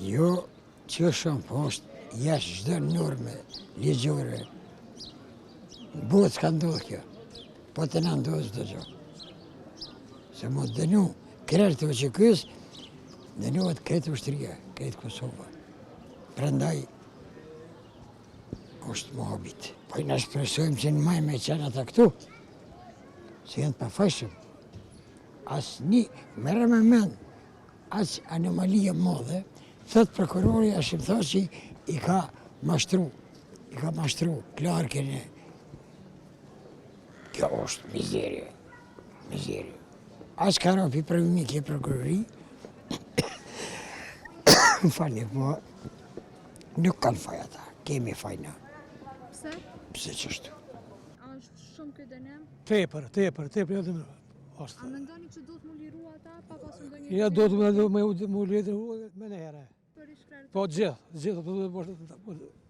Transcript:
Jo që shumë, po është jashtë çdo norme ligjore. Në botë s'ka ndodhë kjo, po të na ndodhë çdo gjë. Se mo dënu, krerë të që kësë, dënohet këtë ushtria, këtë Kosova. Prandaj, është mohabit. Po i në shpresojmë që në maj me qenë ata këtu, se jenë pafajshëm. Asë një, merë me men, asë anomalia modhe, thëtë prokurori ashtë më thosë që i ka mashtru Klarkin e. Kjo është mizerje, mizerje. Asë ka rapi pravimi kje prokurori, më falni, po nuk kanë faj ata, kemi fajna. Pse? Pse qështu? A është shumë këtë dënem? Tepër, edhe A mendoni që do të mu liru ata, pa pasur ndonjë... Ja, do të mu liru me në here. Për i shkrerë? Po gjithë, do të